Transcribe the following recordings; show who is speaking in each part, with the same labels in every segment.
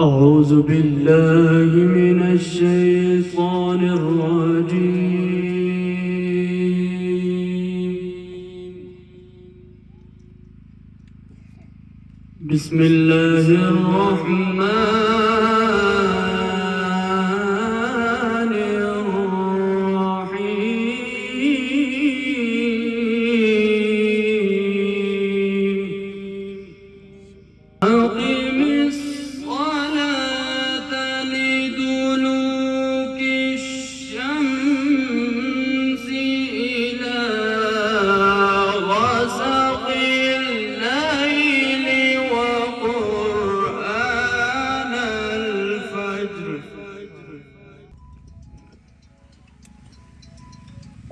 Speaker 1: أعوذ بالله من الشيطان الرجيم. بسم الله الرحمن الرحيم. أقم الصلاة لدلوك الشمس إلى غسق الليل وقرآن الفجر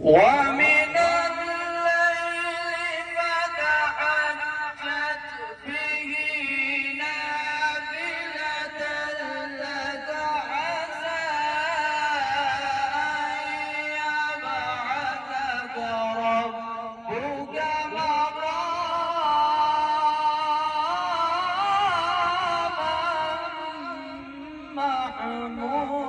Speaker 1: ومن الليل فتهجد به نافلة لك عسى أن يبعثك ربك مقاما محمودا.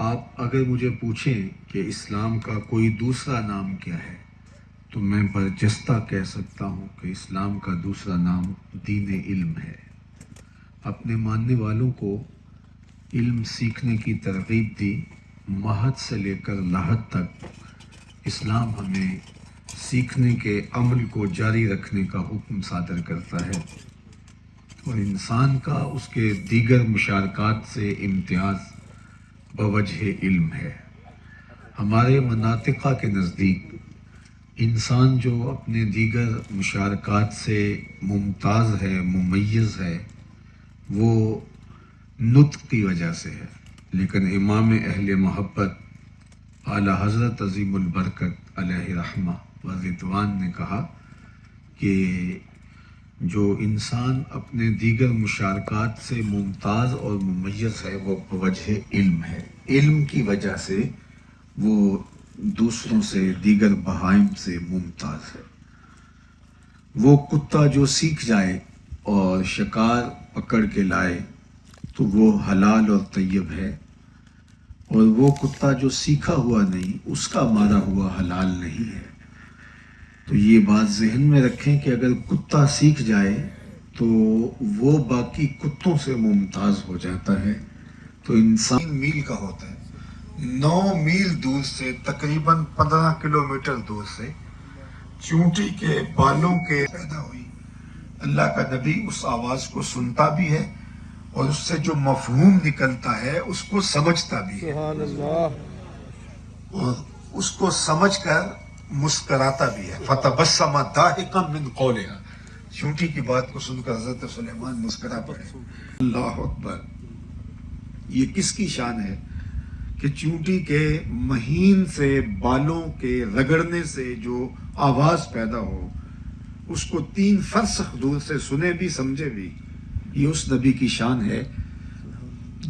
Speaker 2: آپ اگر مجھے پوچھیں کہ اسلام کا کوئی دوسرا نام کیا ہے تو میں برجستہ کہہ سکتا ہوں کہ اسلام کا دوسرا نام دین علم ہے۔ اپنے ماننے والوں کو علم سیکھنے کی ترغیب دی، مہد سے لے کر لحد تک اسلام ہمیں سیکھنے کے عمل کو جاری رکھنے کا حکم صادر کرتا ہے، اور انسان کا اس کے دیگر مشارکات سے امتیاز بوجہ علم ہے۔ ہمارے مناطقہ کے نزدیک انسان جو اپنے دیگر مشارکات سے ممتاز ہے، ممیز ہے، وہ نطق کی وجہ سے ہے، لیکن امام اہل محبت اعلیٰ حضرت عظیم البرکت علیہ رحمہ و رضوان نے کہا کہ جو انسان اپنے دیگر مشارکات سے ممتاز اور ممیز ہے وہ بوجہ علم ہے۔ علم کی وجہ سے وہ دوسروں سے، دیگر بہائم سے ممتاز ہے۔ وہ کتا جو سیکھ جائے اور شکار پکڑ کے لائے تو وہ حلال اور طیب ہے، اور وہ کتا جو سیکھا ہوا نہیں اس کا مارا ہوا حلال نہیں ہے۔ تو یہ بات ذہن میں رکھیں کہ اگر کتا سیکھ جائے تو وہ باقی کتوں سے ممتاز ہو جاتا ہے۔ تو انسان میل کا ہوتا ہے، 9 میل دور سے، تقریباً 15 کلومیٹر دور سے چونٹی کے بالوں کے پیدا ہوئی۔ اللہ کا نبی اس آواز کو سنتا بھی ہے اور اس سے جو مفہوم نکلتا ہے اس کو سمجھتا بھی ہے،
Speaker 3: سبحان اللہ۔
Speaker 2: اور اس کو سمجھ کر مسکراتا بھی ہے۔ فَتَبَسَّمَ ضَاحِكًا مِنْ قَوْلِهَا، چونٹی کی بات کو سن کر حضرت سلیمان مسکرا پڑے۔ اللہ اکبر! یہ کس کی شان ہے کہ چونٹی کے مہین سے بالوں کے رگڑنے سے جو آواز پیدا ہو اس کو 3 فرسخ دور سے سنے بھی سمجھے بھی۔ یہ اس نبی کی شان ہے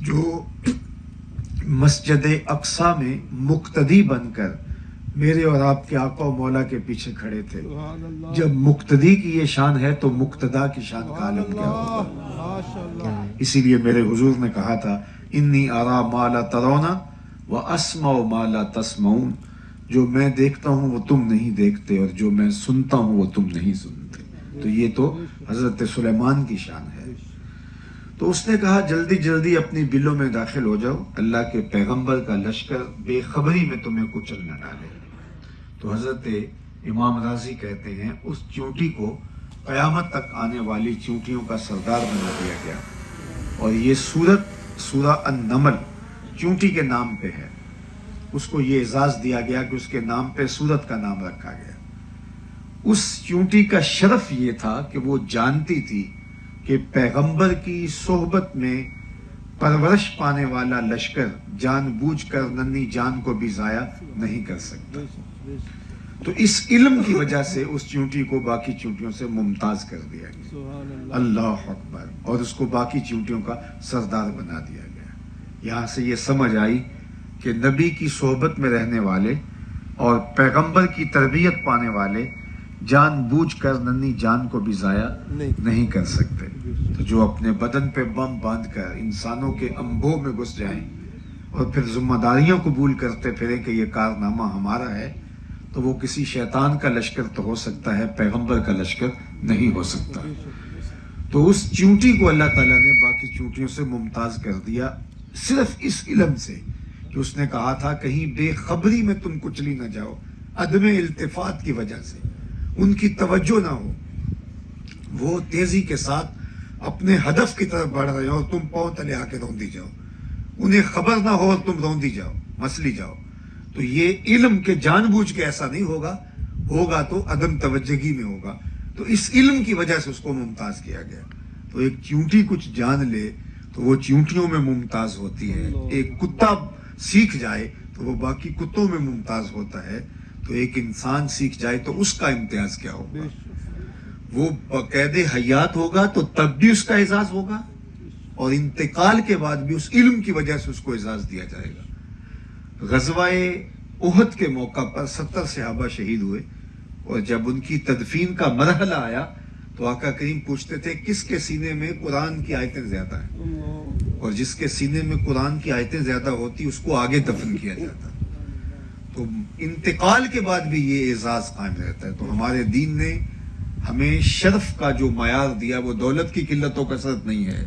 Speaker 2: جو مسجد اقصی میں مقتدی بن کر میرے اور آپ کے آقا و مولا کے پیچھے کھڑے تھے۔
Speaker 3: سبحان اللہ۔
Speaker 2: جب مقتدی کی یہ شان ہے تو مقتدا کی شان کا عالم کیا ہوگا؟
Speaker 3: ماشاءاللہ۔
Speaker 2: اسی لیے میرے حضور نے کہا تھا انی ارا ما لا ترون و اسمع ما لا تسمعون، جو میں دیکھتا ہوں وہ تم نہیں دیکھتے اور جو میں سنتا ہوں وہ تم نہیں سنتے۔ تو یہ تو حضرت سلیمان کی شان ہے۔ تو اس نے کہا جلدی جلدی اپنی بلوں میں داخل ہو جاؤ، اللہ کے پیغمبر کا لشکر بے خبری میں تمہیں کچل نہ ڈالے۔ تو حضرت امام راضی کہتے ہیں اس چونٹی کو قیامت تک آنے والی چونٹیوں کا سردار بنا دیا گیا، اور یہ سورہ النمل چونٹی کے نام پہ ہے۔ اس کو یہ اعزاز دیا گیا کہ اس کے نام پہ سورت کا نام رکھا گیا۔ اس چونٹی کا شرف یہ تھا کہ وہ جانتی تھی کہ پیغمبر کی صحبت میں پرورش پانے والا لشکر جان بوجھ کر ننھی جان کو بھی ضائع نہیں کر سکتا۔ تو اس علم کی وجہ سے اس چونٹی کو باقی چونٹیوں سے ممتاز کر دیا گیا۔
Speaker 3: سبحان اللہ۔
Speaker 2: اللہ اکبر! اور اس کو باقی چونٹیوں کا سردار بنا دیا گیا۔ یہاں سے یہ سمجھ آئی کہ نبی کی صحبت میں رہنے والے اور پیغمبر کی تربیت پانے والے جان بوجھ کر ننھی جان کو بھی ضائع نہیں کر سکتے۔ تو جو اپنے بدن پہ بم باندھ کر انسانوں کے انبوں میں گھس جائیں اور پھر ذمہ داریاں قبول کرتے پھریں کہ یہ کارنامہ ہمارا ہے، تو وہ کسی شیطان کا لشکر تو ہو سکتا ہے، پیغمبر کا لشکر نہیں ہو سکتا۔ تو اس چونٹی کو اللہ تعالیٰ نے باقی چونٹیوں سے ممتاز کر دیا صرف اس علم سے کہ اس نے کہا تھا کہیں بے خبری میں تم کچلی نہ جاؤ، عدم التفات کی وجہ سے ان کی توجہ نہ ہو، وہ تیزی کے ساتھ اپنے ہدف کی طرف بڑھ رہے ہو اور تم پاؤں تلے آ کے روندی جاؤ، انہیں خبر نہ ہو اور تم روندی جاؤ، مسلی جاؤ۔ تو یہ علم کے جان بوجھ کے ایسا نہیں ہوگا تو عدم توجہی میں ہوگا۔ تو اس علم کی وجہ سے اس کو ممتاز کیا گیا۔ تو ایک چونٹی کچھ جان لے تو وہ چونٹیوں میں ممتاز ہوتی ہے، ایک کتا سیکھ جائے تو وہ باقی کتوں میں ممتاز ہوتا ہے، تو ایک انسان سیکھ جائے تو اس کا امتیاز کیا ہوگا؟ وہ بقید حیات ہوگا تو تب بھی اس کا اعزاز ہوگا، اور انتقال کے بعد بھی اس علم کی وجہ سے اس کو اعزاز دیا جائے گا۔ غزوہ احد کے موقع پر 70 صحابہ شہید ہوئے، اور جب ان کی تدفین کا مرحلہ آیا تو آقا کریم پوچھتے تھے کس کے سینے میں قرآن کی آیتیں زیادہ ہیں؟ اور جس کے سینے میں قرآن کی آیتیں زیادہ ہوتی اس کو آگے دفن کیا جاتا. تو انتقال کے بعد بھی یہ اعزاز قائم رہتا ہے. تو ہمارے دین نے ہمیں شرف کا جو معیار دیا وہ دولت کی قلت و کثرت نہیں ہے,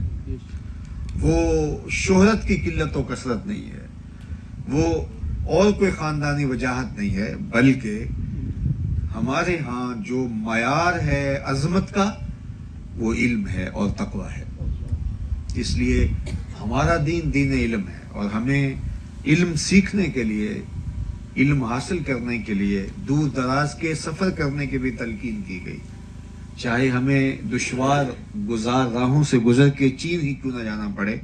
Speaker 2: وہ شہرت کی قلت و کثرت نہیں ہے, وہ اور کوئی خاندانی وجاہت نہیں ہے, بلکہ ہمارے ہاں جو معیار ہے عظمت کا وہ علم ہے اور تقوی ہے. اس لیے ہمارا دین دین علم ہے, اور ہمیں علم سیکھنے کے لیے, علم حاصل کرنے کے لیے دور دراز کے سفر کرنے کی بھی تلقین کی گئی. چاہے ہمیں دشوار گزار راہوں سے گزر کے چین ہی کیوں نہ جانا پڑے,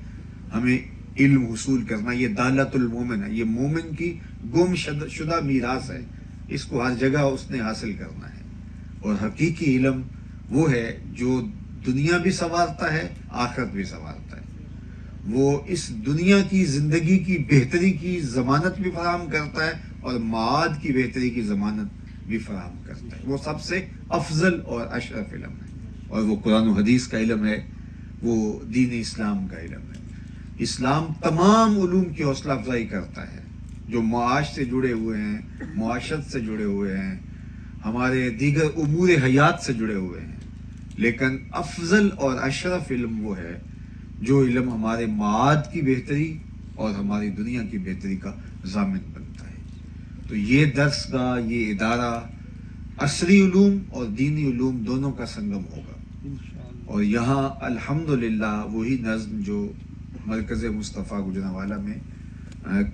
Speaker 2: ہمیں علم حصول کرنا یہ دالت المومن ہے, یہ مومن کی گم شدہ میراث ہے. اس کو ہر جگہ اس نے حاصل کرنا ہے. اور حقیقی علم وہ ہے جو دنیا بھی سنوارتا ہے, آخرت بھی سنوارتا ہے. وہ اس دنیا کی زندگی کی بہتری کی ضمانت بھی فراہم کرتا ہے اور معاد کی بہتری کی ضمانت بھی فراہم کرتا ہے. وہ سب سے افضل اور اشرف علم ہے, اور وہ قرآن و حدیث کا علم ہے, وہ دین اسلام کا علم ہے. اسلام تمام علوم کی حوصلہ افزائی کرتا ہے جو معاش سے جڑے ہوئے ہیں, معاشرت سے جڑے ہوئے ہیں, ہمارے دیگر امور حیات سے جڑے ہوئے ہیں. لیکن افضل اور اشرف علم وہ ہے جو علم ہمارے معاد کی بہتری اور ہماری دنیا کی بہتری کا ضامن بنتا ہے. تو یہ درس گاہ, یہ ادارہ عصری علوم اور دینی علوم دونوں کا سنگم ہوگا. اور یہاں الحمدللہ وہی نظم جو مرکز مصطفیٰ گوجرانوالہ میں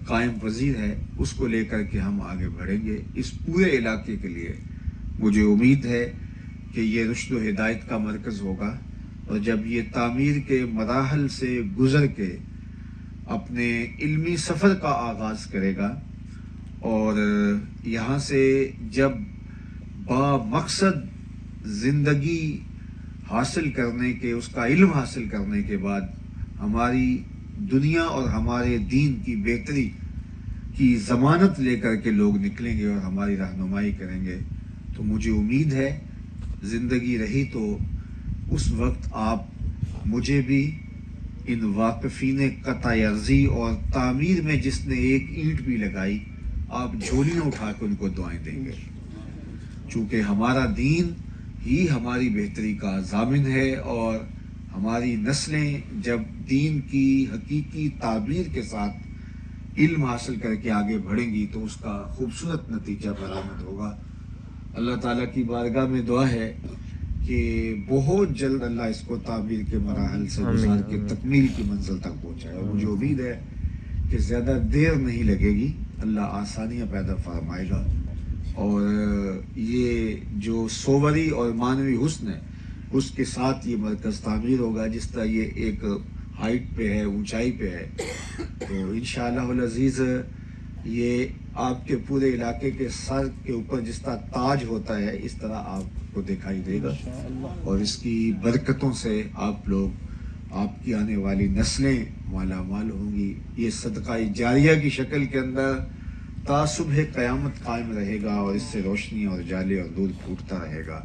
Speaker 2: قائم پذیر ہے اس کو لے کر کے ہم آگے بڑھیں گے. اس پورے علاقے کے لیے مجھے امید ہے کہ یہ رشد و ہدایت کا مرکز ہوگا, اور جب یہ تعمیر کے مراحل سے گزر کے اپنے علمی سفر کا آغاز کرے گا, اور یہاں سے جب با مقصد زندگی حاصل کرنے کے, اس کا علم حاصل کرنے کے بعد ہماری دنیا اور ہمارے دین کی بہتری کی ضمانت لے کر کے لوگ نکلیں گے اور ہماری رہنمائی کریں گے, تو مجھے امید ہے زندگی رہی تو اس وقت آپ مجھے بھی ان واقفین قطع عرضی اور تعمیر میں جس نے ایک اینٹ بھی لگائی, آپ جھولیاں اٹھا کے ان کو دعائیں دیں گے. چونکہ ہمارا دین ہی ہماری بہتری کا ضامن ہے, اور ہماری نسلیں جب دین کی حقیقی تعبیر کے ساتھ علم حاصل کر کے آگے بڑھیں گی تو اس کا خوبصورت نتیجہ برآمد ہوگا. اللہ تعالیٰ کی بارگاہ میں دعا ہے کہ بہت جلد اللہ اس کو تعبیر کے مراحل سے گزار کے تکمیل کی منزل تک پہنچائے. اور مجھے امید ہے کہ زیادہ دیر نہیں لگے گی, اللہ آسانیاں پیدا فرمائے گا, اور یہ جو صوری اور معنوی حسن ہے اس کے ساتھ یہ مرکز تعمیر ہوگا. جس طرح یہ ایک ہائٹ پہ ہے, اونچائی پہ ہے, تو انشاءاللہ العزیز یہ آپ کے پورے علاقے کے سر کے اوپر جس طرح تاج ہوتا ہے اس طرح آپ کو دکھائی دے گا, اور اس کی برکتوں سے آپ لوگ, آپ کی آنے والی نسلیں مالا مال ہوں گی. یہ صدقہ جاریہ کی شکل کے اندر تا صبح قیامت قائم رہے گا, اور اس سے روشنی اور جالے اور دودھ پھوٹتا رہے گا.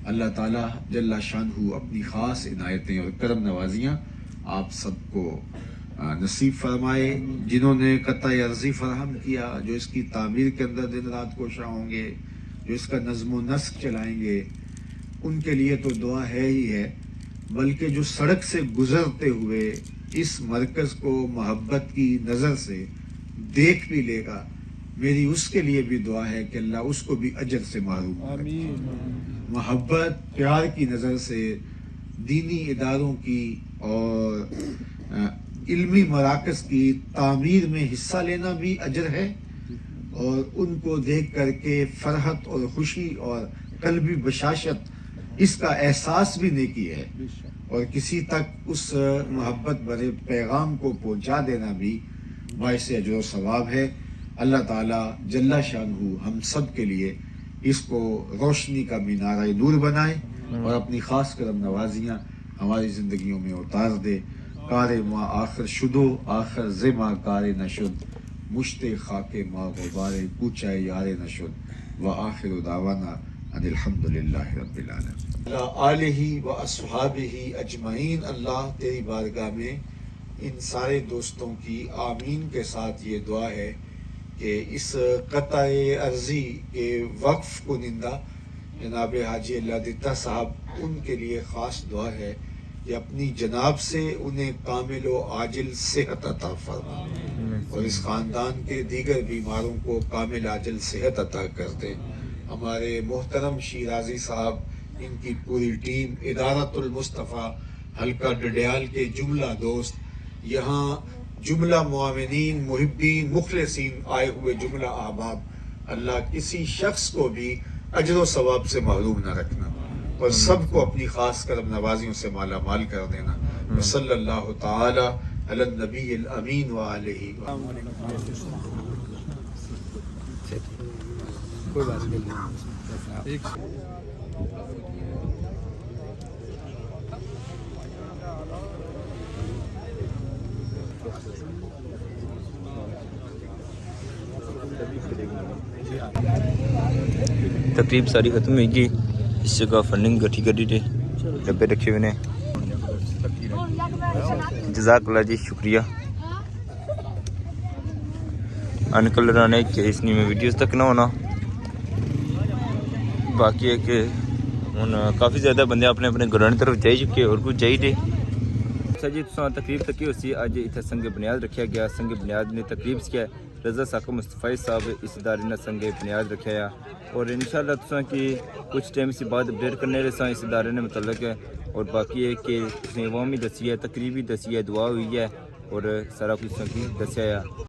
Speaker 2: اللہ تعالیٰ جل شانہ اپنی خاص عنایتیں اور کرم نوازیاں آپ سب کو نصیب فرمائے. جنہوں نے قطع عرضی فراہم کیا, جو اس کی تعمیر کے اندر دن رات کوشاں ہوں گے, جو اس کا نظم و نسق چلائیں گے, ان کے لیے تو دعا ہے ہی ہے, بلکہ جو سڑک سے گزرتے ہوئے اس مرکز کو محبت کی نظر سے دیکھ بھی لے گا, میری اس کے لیے بھی دعا ہے کہ اللہ اس کو بھی اجر سے محروم کرے. محبت پیار کی نظر سے دینی اداروں کی اور علمی مراکز کی تعمیر میں حصہ لینا بھی اجر ہے, اور ان کو دیکھ کر کے فرحت اور خوشی اور قلبی بشاشت اس کا احساس بھی نیکی ہے, اور کسی تک اس محبت بھرے پیغام کو پہنچا دینا بھی باعث اجر و ثواب ہے. اللہ تعالیٰ جل شانہ ہم سب کے لیے اس کو روشنی کا مینارہ نور بنائے, اور اپنی خاص کرم نوازیاں ہماری زندگیوں میں اتار دے. کار ما آخر شدو آخر زما کار نشد, مشت خاک ما غبار کوچہ یار نشد, و آخر دعوانا ان الحمدللہ رب العالمین. آلہ و اصحابہ اجمعین. اللہ تیری بارگاہ میں ان سارے دوستوں کی آمین کے ساتھ یہ دعا ہے کہ اس قطع عرضی کے وقف کنندہ جناب حاجی اللہ دتہ صاحب، ان کے لیے خاص دعا ہے کہ اپنی جناب سے انہیں کامل و عاجل صحت عطا فرما، اور اس خاندان کے دیگر بیماروں کو کامل عاجل صحت عطا کر دے۔ ہمارے محترم شیرازی صاحب، ان کی پوری ٹیم، ادارت المصطفیٰ حلقہ ڈڈیال کے جملہ دوست، یہاں جملہ معاونین، محبین، مخلصین آئے ہوئے جملہ احباب، اللہ کسی شخص کو بھی اجر و ثواب سے محروم نہ رکھنا، اور سب کو اپنی خاص کرم نوازیوں سے مالا مال کر دینا۔ صلی اللہ تعالی علی النبی الامین وآلہ
Speaker 4: تقریب ساری ختم ہوئی گئی، اس جگہ فنڈنگ گٹھی گڈی دے ڈبے رکھے ہوئے نے۔ جزاک اللہ جی، شکریہ انکل رانے کہ اس میں ویڈیوز تک نہ ہونا۔ باقی ہے کہ ہوں کافی زیادہ بندے اپنے اپنے گھروں کی طرف جائی چکے، اور کچھ چاہیے۔ اچھا جی، تقریب تک ہی ہوئی، اج اتنے سنگ بنیاد رکھا گیا۔ سنگ بنیاد نے تقریب کیا رضا ساکر مصطفی صاحب اس ادارے نے سنگ بنیاد رکھا ہے، اور انشاءاللہ تساں کی کچھ ٹائم سے بعد اپڈیٹ کرنے رہے اس ادارے نے متعلق ہے، اور باقی ہے کہ اس نے عوامی دسی ہے، تقریبی دسی ہے، دعا ہوئی ہے، اور سارا کچھ دسیا ہے۔